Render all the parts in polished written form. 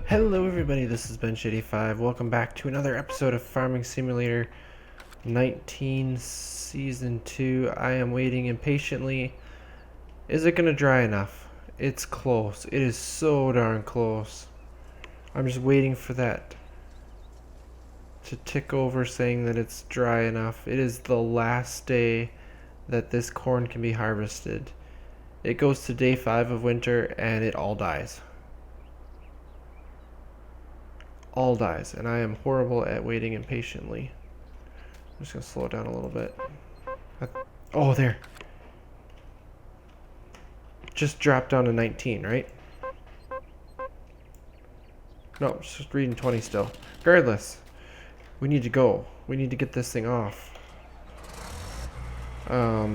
Hello everybody, this is Ben85. Welcome back to another episode of Farming Simulator 19 Season 2. I am waiting impatiently. Is it going to dry enough? It's close. It is so darn close. I'm just waiting for that to tick over saying that it's dry enough. It is the last day that this corn can be harvested. It goes to day 5 of winter and it all dies. All dies, and I am horrible at waiting impatiently. I'm just gonna slow it down a little bit. Oh, there. Just dropped down to 19, right? No, it's just reading 20 still. Regardless, we need to go. We need to get this thing off. I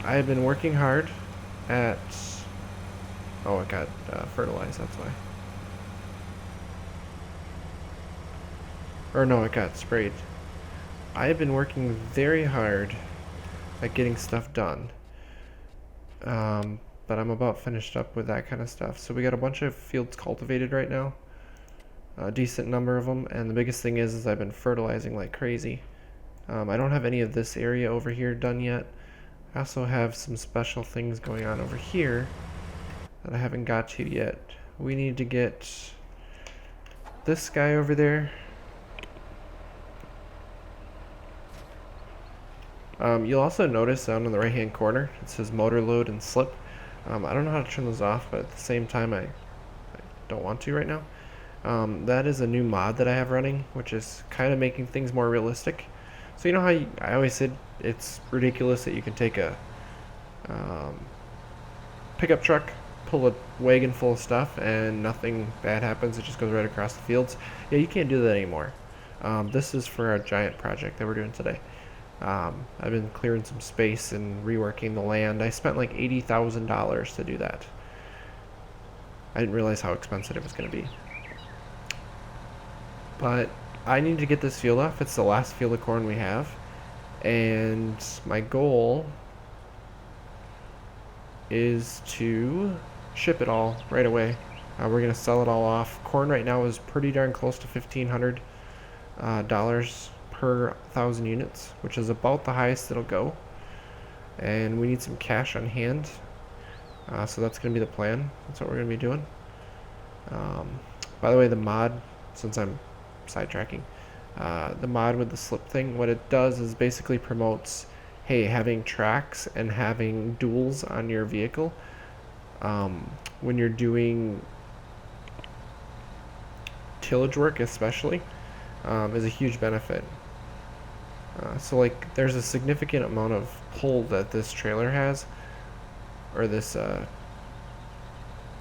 have been working hard at... Oh, it got fertilized, that's why. Or no, it got sprayed. I have been working very hard at getting stuff done. But I'm about finished up with that kind of stuff. So we got a bunch of fields cultivated right now. A decent number of them. And the biggest thing is I've been fertilizing like crazy. I don't have any of this area over here done yet. I also have some special things going on over here that I haven't got to yet. We need to get this guy over there. You'll also notice down in the right hand corner it says motor load and slip. I don't know how to turn those off, but at the same time I don't want to right now. That is a new mod that I have running, which is kind of making things more realistic. So you know how I always said it's ridiculous that you can take a pickup truck, pull a wagon full of stuff, and nothing bad happens. It just goes right across the fields. Yeah, you can't do that anymore. This is for a giant project that we're doing today. I've been clearing some space and reworking the land. I spent like $80,000 to do that. I didn't realize how expensive it was going to be. But I need to get this field off. It's the last field of corn we have. And my goal is to ship it all right away. We're going to sell it all off. Corn right now is pretty darn close to $1,500 per 1,000 units, which is about the highest it'll go. And we need some cash on hand. So that's going to be the plan. That's what we're going to be doing. By the way, the mod, since I'm sidetracking, the mod with the slip thing, what it does is basically promotes, hey, having tracks and having duals on your vehicle when you're doing tillage work especially is a huge benefit. So like there's a significant amount of pull that this trailer has, or this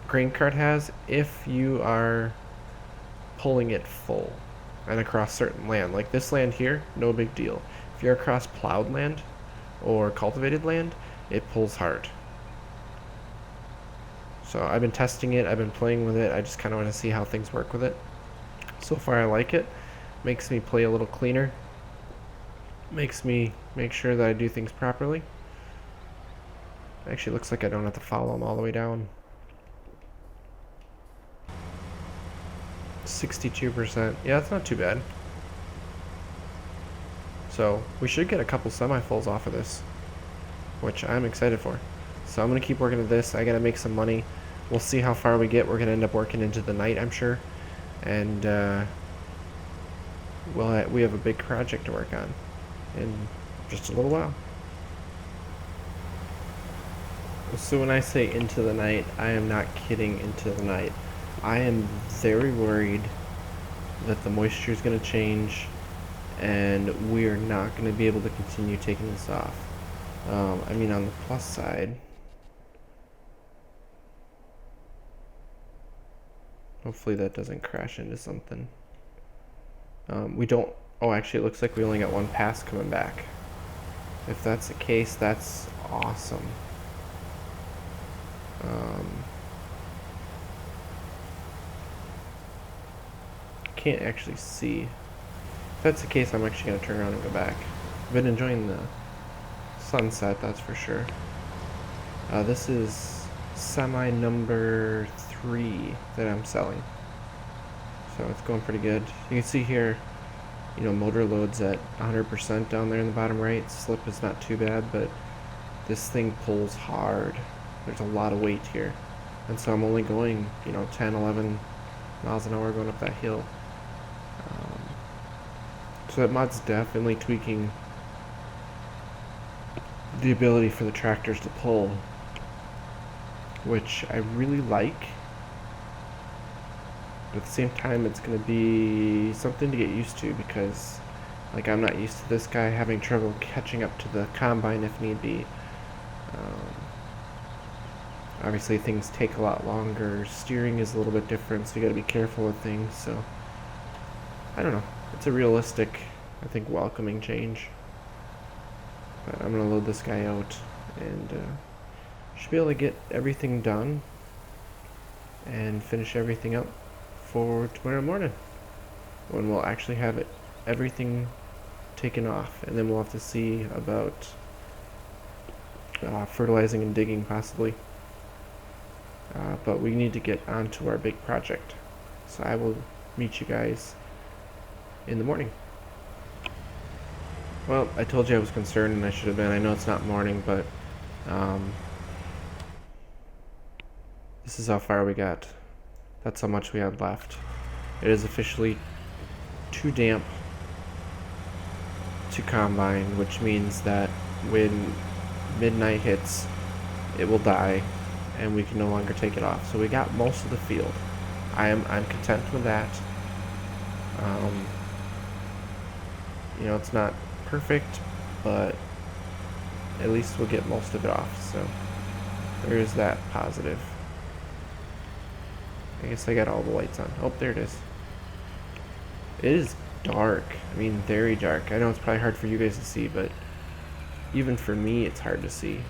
grain cart has, if you are pulling it full and across certain land. Like this land here, no big deal. If you're across plowed land or cultivated land, it pulls hard. So I've been testing it, I've been playing with it, I just kind of want to see how things work with it. So far I like it. Makes me play a little cleaner. Makes me make sure that I do things properly. Actually, looks like I don't have to follow them all the way down. 62%. Yeah, that's not too bad. So we should get a couple semi-fulls off of this, which I'm excited for. So I'm going to keep working at this. I got to make some money. We'll see how far we get. We're going to end up working into the night, I'm sure. And we have a big project to work on in just a little while. So when I say into the night, I am not kidding, into the night. I am very worried that the moisture is going to change and we're not going to be able to continue taking this off. I mean, on the plus side, hopefully that doesn't crash into something. We don't... Oh, actually, it looks like we only got one pass coming back. If that's the case, that's awesome. Can't actually see. If that's the case, I'm actually going to turn around and go back. I've been enjoying the sunset, that's for sure. This is semi number 3 that I'm selling. So it's going pretty good. You can see here, you know, motor load's at 100% down there in the bottom right. Slip is not too bad, but this thing pulls hard. There's a lot of weight here. And so I'm only going, you know, 10, 11 miles an hour going up that hill. So that mod's definitely tweaking the ability for the tractors to pull, which I really like. But at the same time, it's going to be something to get used to, because like I'm not used to this guy having trouble catching up to the combine if need be. Obviously things take a lot longer. Steering is a little bit different, so you got to be careful with things. So I don't know. It's a realistic, I think, welcoming change. But I'm gonna load this guy out, and should be able to get everything done and finish everything up for tomorrow morning, when we'll actually have everything taken off, and then we'll have to see about fertilizing and digging possibly. But we need to get onto our big project, so I will meet you guys in the morning. Well, I told you I was concerned, and I should have been. I know it's not morning, but this is how far we got. That's how much we had left. It is officially too damp to combine, which means that when midnight hits, it will die, and we can no longer take it off. So we got most of the field. I'm content with that. You know, it's not perfect, but at least we'll get most of it off. So there is that positive. I guess I got all the lights on. Oh, there it is. It is dark. I mean, very dark. I know it's probably hard for you guys to see, but even for me, it's hard to see.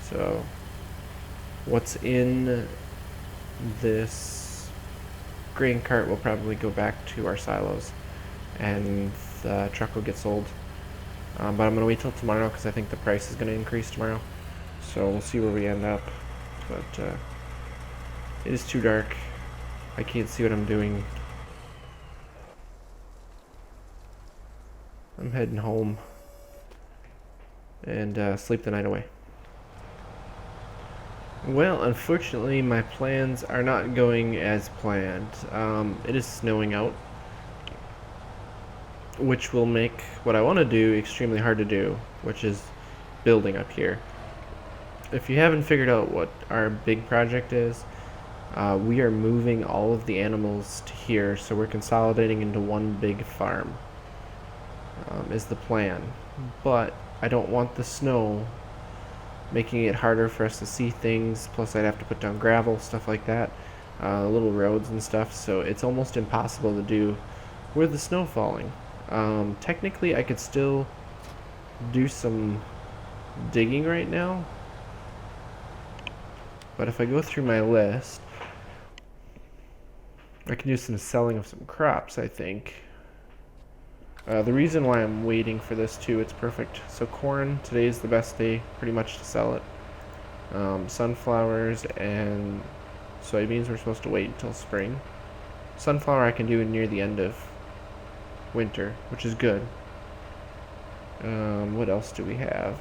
So what's in this grain cart will probably go back to our silos, and the truck will get sold. But I'm going to wait till tomorrow, because I think the price is going to increase tomorrow. So we'll see where we end up. But it is too dark. I can't see what I'm doing. I'm heading home and sleep the night away. Well, unfortunately, my plans are not going as planned. It is snowing out, which will make what I want to do extremely hard to do, which is building up here. If you haven't figured out what our big project is, we are moving all of the animals to here, so we're consolidating into one big farm, is the plan. But I don't want the snow making it harder for us to see things, plus I'd have to put down gravel, stuff like that, little roads and stuff, so it's almost impossible to do with the snow falling. Technically I could still do some digging right now, but if I go through my list, I can do some selling of some crops, I think. The reason why I'm waiting for this too, it's perfect. So corn, today is the best day pretty much to sell it. Sunflowers and soybeans we're supposed to wait until spring. Sunflower I can do near the end of winter, which is good. What else do we have?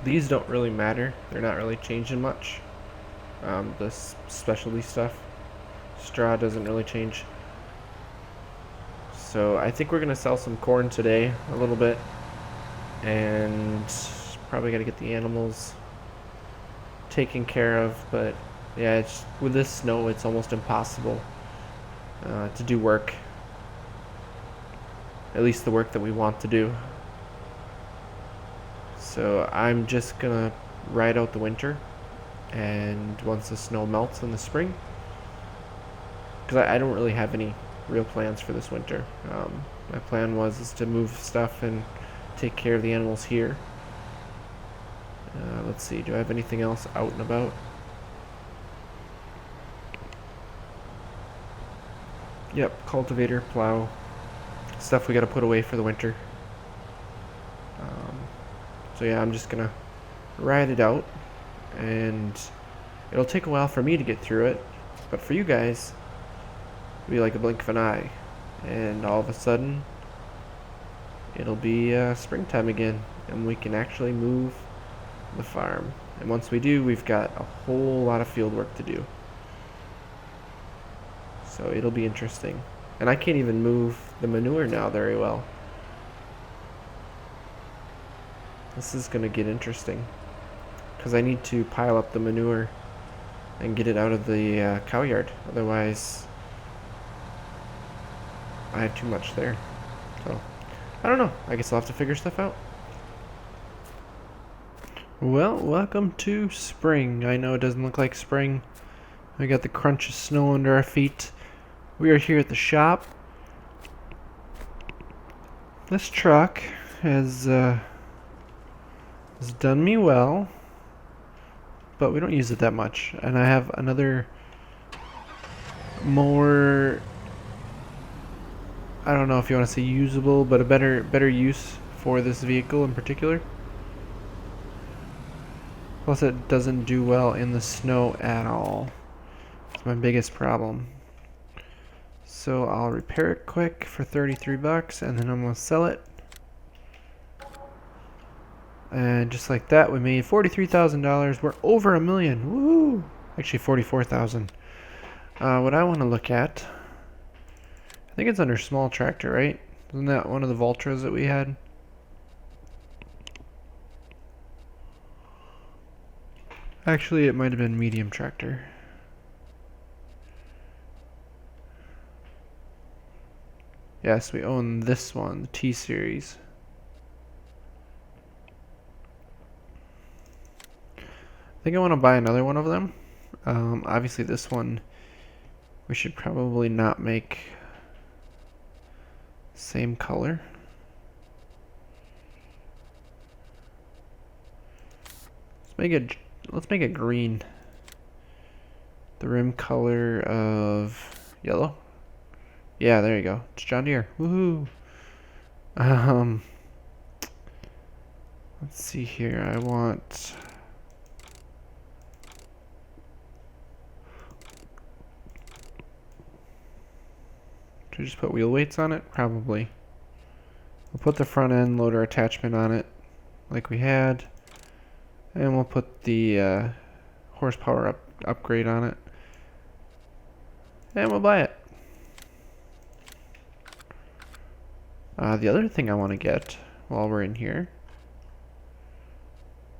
These don't really matter. They're not really changing much. The specialty stuff. Straw doesn't really change. So I think we're going to sell some corn today, a little bit. And probably got to get the animals taken care of. But yeah, with this snow, it's almost impossible to do work. At least the work that we want to do. So I'm just going to ride out the winter. And once the snow melts in the spring, because I don't really have any real plans for this winter. My plan was to move stuff and take care of the animals here. Let's see, do I have anything else out and about? Yep, cultivator, plow, stuff we got to put away for the winter. So yeah, I'm just gonna ride it out, and it'll take a while for me to get through it, but for you guys, it'll be like a blink of an eye, and all of a sudden, it'll be springtime again, and we can actually move the farm. And once we do, we've got a whole lot of field work to do. So it'll be interesting. And I can't even move the manure now very well. This is going to get interesting, because I need to pile up the manure and get it out of the cow yard. Otherwise, I have too much there. So, I don't know. I guess I'll have to figure stuff out. Well, welcome to spring. I know it doesn't look like spring. We got the crunch of snow under our feet. We are here at the shop. This truck has done me well, but we don't use it that much. And I have another more, I don't know if you want to say usable, but a better use for this vehicle in particular. Plus it doesn't do well in the snow at all. It's my biggest problem. So I'll repair it quick for 33 bucks, and then I'm gonna sell it. And just like that, we made $43,000. We're over $1 million. Woo! Actually, 44,000. What I want to look at, I think it's under small tractor, right? Isn't that one of the Valtras that we had? Actually, it might have been medium tractor. Yes, we own this one, the T series. I think I want to buy another one of them. Obviously this one we should probably not make same color. Let's make it green. The rim color of yellow. Yeah, there you go. It's John Deere. Woohoo! Let's see here. I want. Should I just put wheel weights on it? Probably. We'll put the front end loader attachment on it, like we had, and we'll put the horsepower upgrade on it, and we'll buy it. The other thing I want to get while we're in here.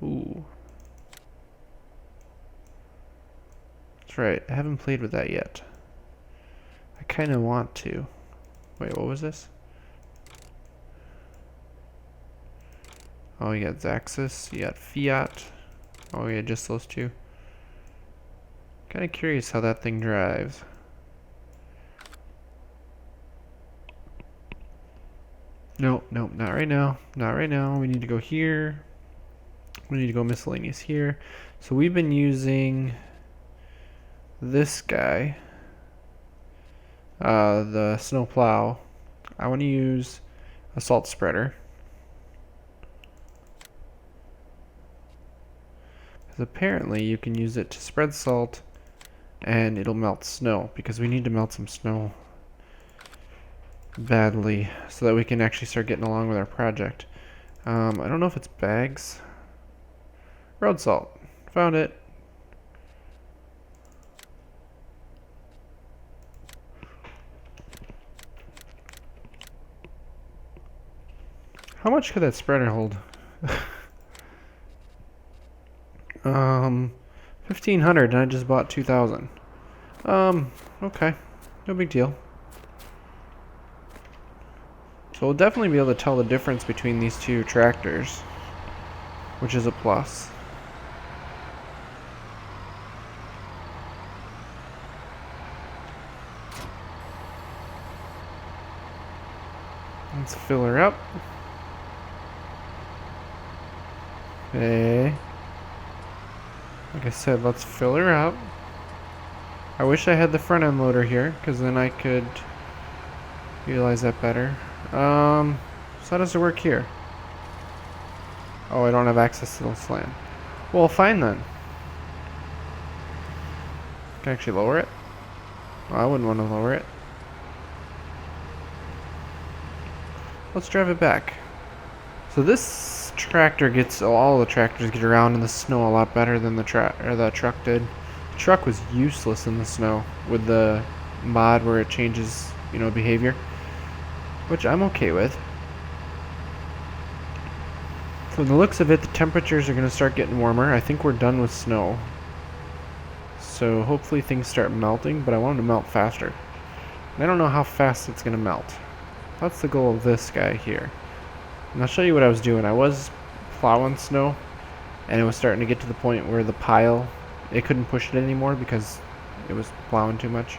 Ooh. That's right, I haven't played with that yet. I kind of want to. Wait, what was this? Oh, you got Zaxxas, you got Fiat. Oh yeah, just those two. Kind of curious how that thing drives. Nope, nope, not right now. Not right now. We need to go here. We need to go miscellaneous here. So we've been using this guy, the snow plow. I want to use a salt spreader, because apparently you can use it to spread salt and it'll melt snow, because we need to melt some snow badly so that we can actually start getting along with our project. I don't know if it's bags. Road salt. Found it. How much could that spreader hold? 1,500, and I just bought 2,000. Okay. No big deal. So we'll definitely be able to tell the difference between these two tractors, which is a plus. Let's fill her up. Okay. Like I said, let's fill her up. I wish I had the front end loader here, because then I could utilize that better. So how does it work here? Oh, I don't have access to the land. Well, fine then. Can I actually lower it? Oh, I wouldn't want to lower it. Let's drive it back. So this tractor gets, all the tractors get around in the snow a lot better than the truck did. The truck was useless in the snow with the mod where it changes, behavior, which I'm okay with. From the looks of it, the temperatures are going to start getting warmer. I think we're done with snow. So hopefully things start melting, but I want them to melt faster. And I don't know how fast it's going to melt. That's the goal of this guy here. And I'll show you what I was doing. I was plowing snow, and it was starting to get to the point where the pile, it couldn't push it anymore because it was plowing too much.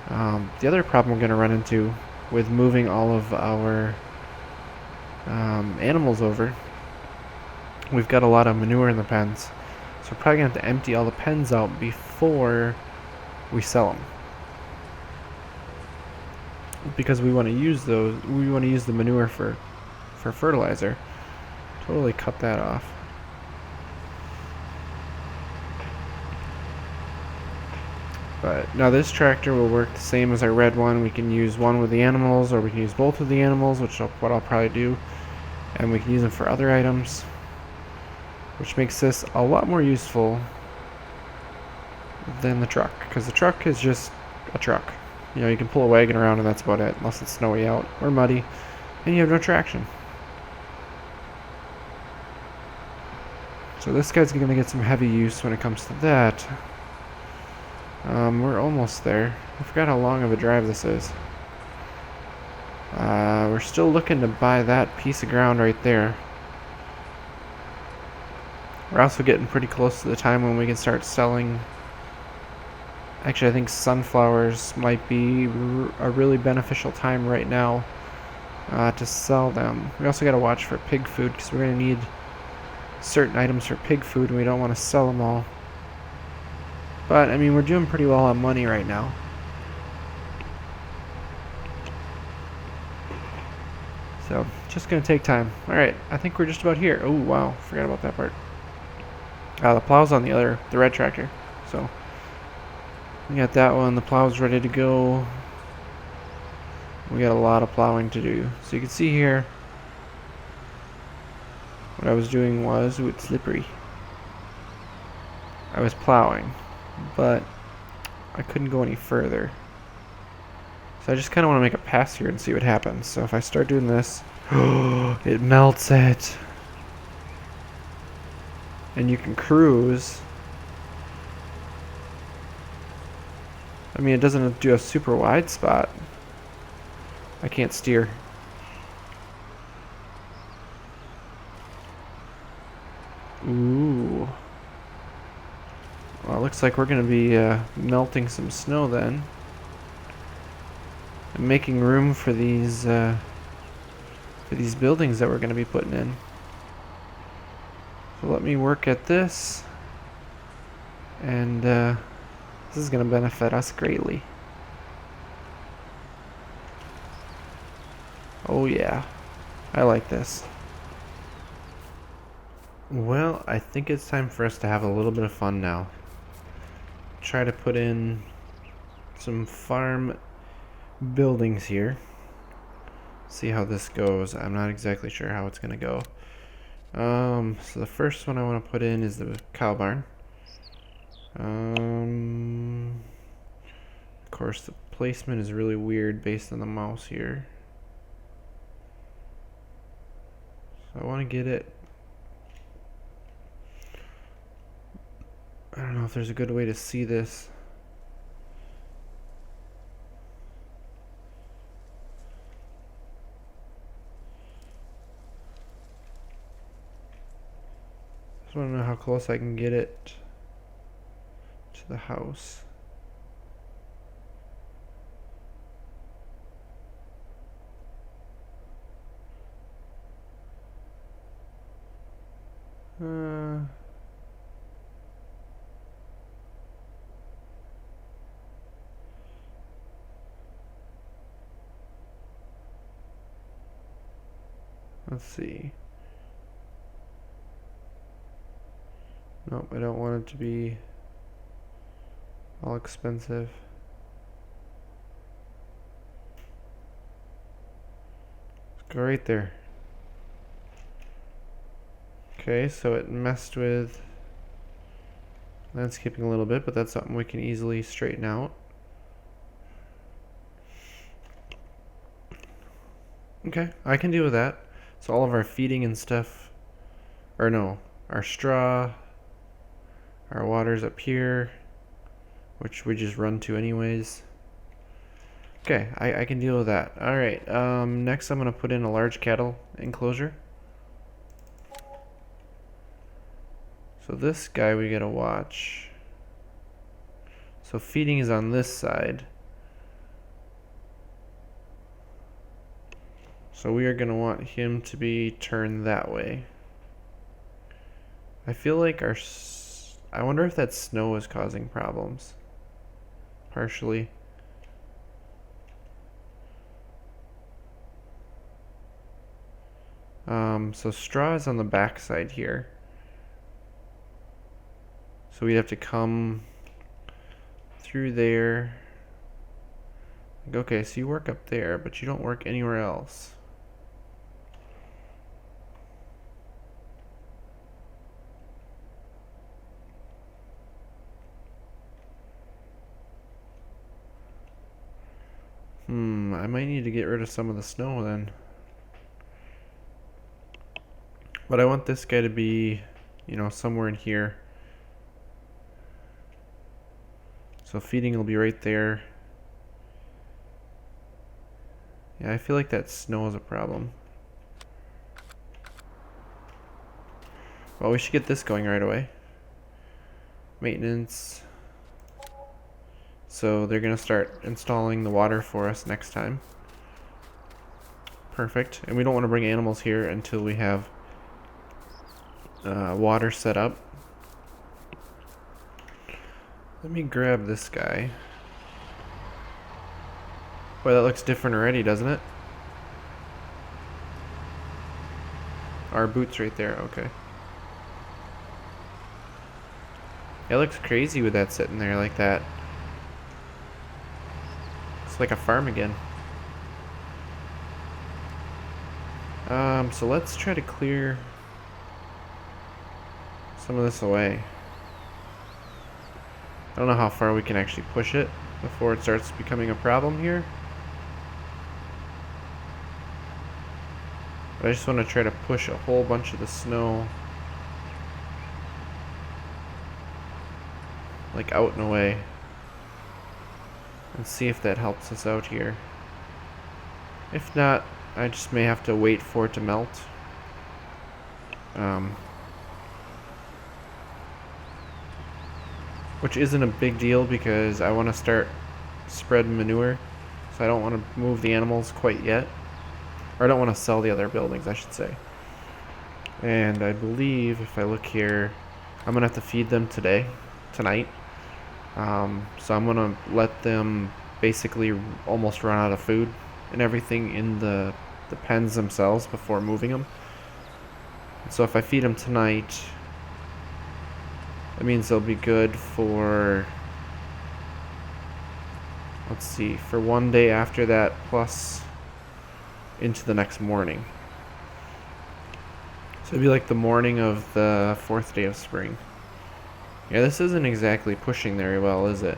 The other problem we're going to run into with moving all of our animals over, we've got a lot of manure in the pens. So we're probably going to have to empty all the pens out before we sell them. Because we want to use those, we want to use the manure for fertilizer. Totally cut that off. But now this tractor will work the same as our red one. We can use one with the animals, or we can use both with the animals, which is what I'll probably do. And we can use them for other items, which makes this a lot more useful than the truck, because the truck is just a truck. You can pull a wagon around and that's about it, unless it's snowy out or muddy, and you have no traction. So this guy's going to get some heavy use when it comes to that. We're almost there. I forgot how long of a drive this is. We're still looking to buy that piece of ground right there. We're also getting pretty close to the time when we can start selling. Actually, I think sunflowers might be a really beneficial time right now to sell them. We also got to watch for pig food, because we're going to need certain items for pig food, and we don't want to sell them all. But, I mean, we're doing pretty well on money right now. So, just going to take time. Alright, I think we're just about here. Oh, wow, forgot about that part. The plow's on the red tractor. So, we got that one. The plow's ready to go. We got a lot of plowing to do. So you can see here, what I was doing was, ooh, it's slippery. I was plowing, but I couldn't go any further. So I just kind of want to make a pass here and see what happens. So if I start doing this, it melts it. And you can cruise. I mean, it doesn't do a super wide spot. I can't steer. Ooh. Well, it looks like we're going to be melting some snow then. And making room for these buildings that we're going to be putting in. So let me work at this. And this is going to benefit us greatly. Oh yeah, I like this. Well, I think it's time for us to have a little bit of fun now. Try to put in some farm buildings here. See how this goes. I'm not exactly sure how it's gonna go. So the first one I want to put in is the cow barn. Of course, the placement is really weird based on the mouse here. So I want to get it. I don't know if there's a good way to see this. Just want to know how close I can get it to the house. Let's see. Nope, I don't want it to be all expensive. Let's go right there. Okay, so it messed with landscaping a little bit, but that's something we can easily straighten out. Okay, I can deal with that. So all of our feeding and stuff, or no, our straw, our water's up here, which we just run to anyways. Okay, I can deal with that. Alright, next I'm going to put in a large cattle enclosure. So this guy we gotta watch. So feeding is on this side. So we are gonna want him to be turned that way. I feel like I wonder if that snow is causing problems. Partially. So straw is on the back side here. So we'd have to come through there. Okay, so you work up there, but you don't work anywhere else. I might need to get rid of some of the snow then. But I want this guy to be, somewhere in here. So feeding will be right there. Yeah, I feel like that snow is a problem. Well, we should get this going right away. Maintenance. So they're going to start installing the water for us next time. Perfect. And we don't want to bring animals here until we have water set up. Let me grab this guy. Boy, that looks different already, doesn't it? Our boot's right there, okay. It looks crazy with that sitting there like that. It's like a farm again. So let's try to clear some of this away. I don't know how far we can actually push it before it starts becoming a problem here. But I just want to try to push a whole bunch of the snow like out and away and see if that helps us out here. If not, I just may have to wait for it to melt. Which isn't a big deal because I want to start spreading manure, so I don't want to move the animals quite yet. Or I don't want to sell the other buildings, I should say. And I believe if I look here, I'm going to have to feed them tonight. So I'm going to let them basically almost run out of food and everything in the pens themselves before moving them. So if I feed them tonight, that means they'll be good for, let's see, for one day after that plus into the next morning. So it'd be like the morning of the 4th day of spring. Yeah, this isn't exactly pushing very well, is it?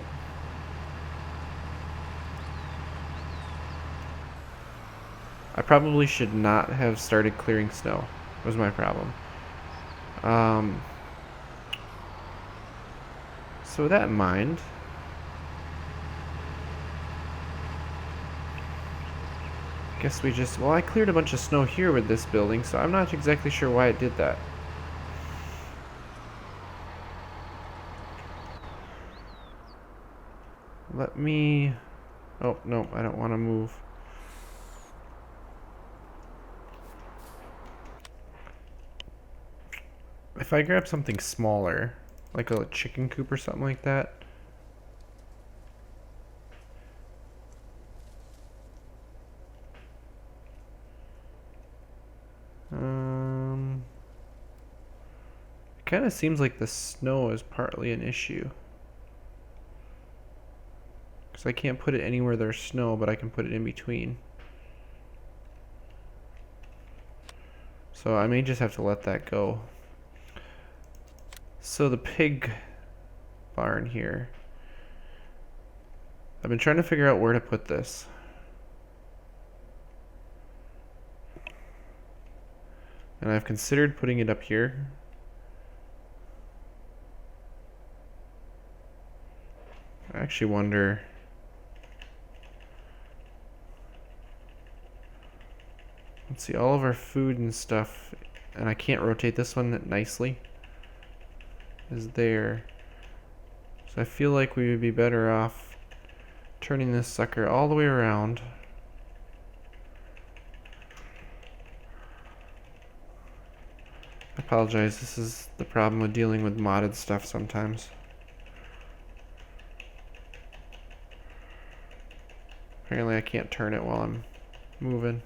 I probably should not have started clearing snow, was my problem. So with that in mind, guess well, I cleared a bunch of snow here with this building, so I'm not exactly sure why it did that. Let me, oh, no, I don't want to move. If I grab something smaller, like a chicken coop or something like that. kind of seems like the snow is partly an issue. Because I can't put it anywhere there's snow, but I can put it in between. So I may just have to let that go. So the pig barn here. I've been trying to figure out where to put this. And I've considered putting it up here. I actually wonder... Let's see, all of our food and stuff, and I can't rotate this one nicely, is there. So I feel like we would be better off turning this sucker all the way around. I apologize, this is the problem with dealing with modded stuff sometimes. Apparently I can't turn it while I'm moving.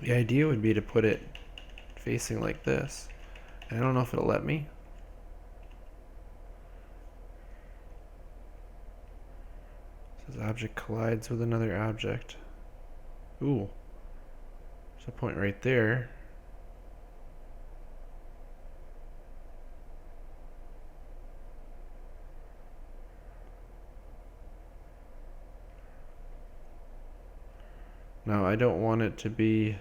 The idea would be to put it facing like this. I don't know if it'll let me. It says object collides with another object. Ooh. There's a point right there. No, I don't want it to be...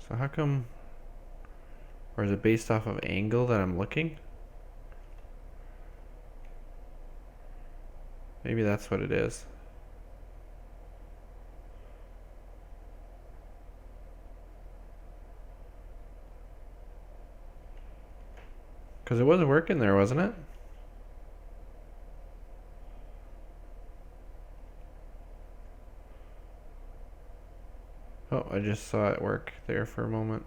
So how come... Or is it based off of angle that I'm looking? Maybe that's what it is. Because it was working there, wasn't it? Oh, I just saw it work there for a moment.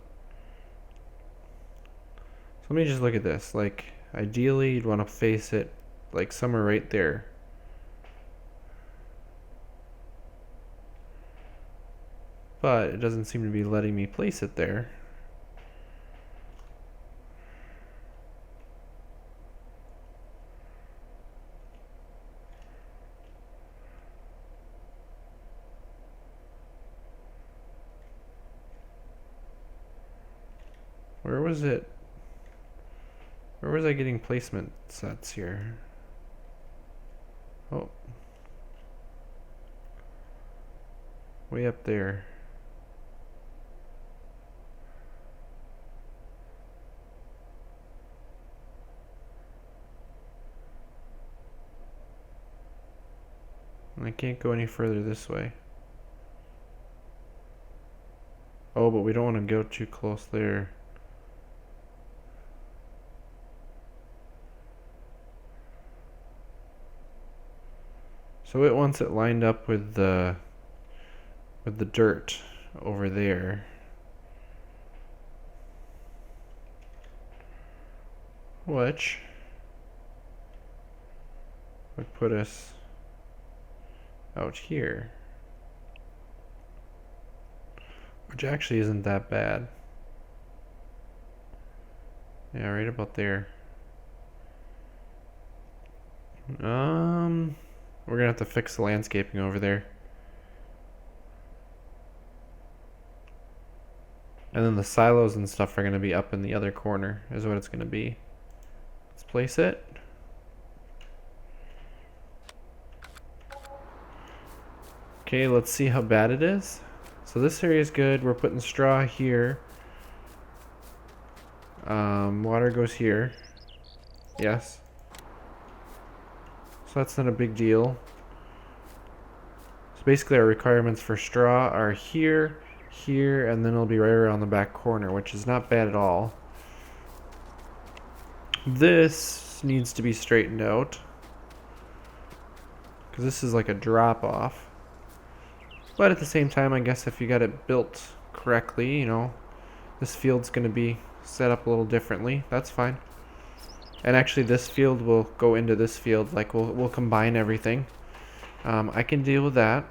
So let me just look at this. Like, ideally, you'd want to face it like somewhere right there. But it doesn't seem to be letting me place it there. Where was it? Where was I getting placement sets here? Oh. Way up there. I can't go any further this way. Oh, but we don't want to go too close there. So it wants it lined up with the dirt over there. Which would put us out here. Which actually isn't that bad. Yeah, right about there. We're gonna have to fix the landscaping over there. And then the silos and stuff are gonna be up in the other corner, is what it's gonna be. Let's place it. Okay, let's see how bad it is. So this area is good. We're putting straw here. Water goes here. Yes. So that's not a big deal. So basically our requirements for straw are here, here, and then it'll be right around the back corner, which is not bad at all. This needs to be straightened out, because this is like a drop off. But at the same time, I guess if you got it built correctly, you know, this field's going to be set up a little differently. That's fine. And actually this field will go into this field, like we'll combine everything. I can deal with that.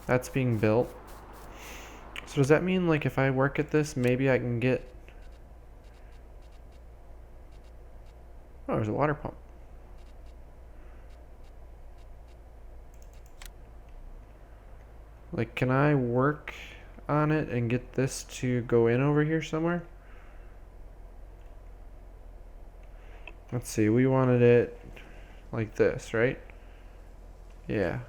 That's being built. So does that mean, like, if I work at this, maybe I can get... Oh, there's a water pump. Like, can I work on it and get this to go in over here somewhere? Let's see, we wanted it like this, right? Yeah.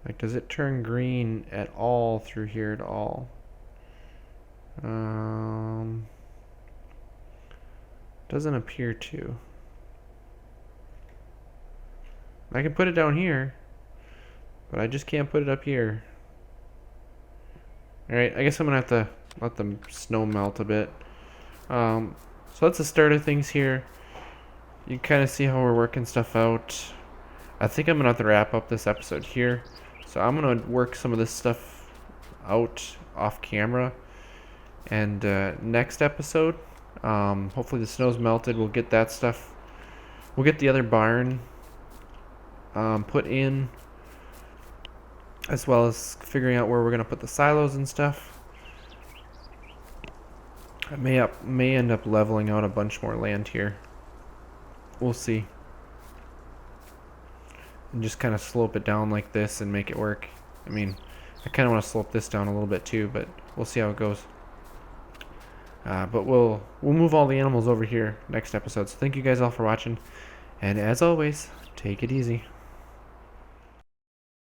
Like, does it turn green at all through here at all? Doesn't appear to. I can put it down here, but I just can't put it up here. Alright, I guess I'm gonna have to let the snow melt a bit. So that's the start of things here. You can kind of see how we're working stuff out. I think I'm gonna have to wrap up this episode here. So I'm gonna work some of this stuff out off camera. And next episode, hopefully the snow's melted. We'll get that stuff. We'll get the other barn put in, as well as figuring out where we're gonna put the silos and stuff. I may end up leveling out a bunch more land here. We'll see. And just kind of slope it down like this and make it work. I mean, I kind of want to slope this down a little bit too, but we'll see how it goes. But we'll move all the animals over here next episode. So thank you guys all for watching, and as always, take it easy.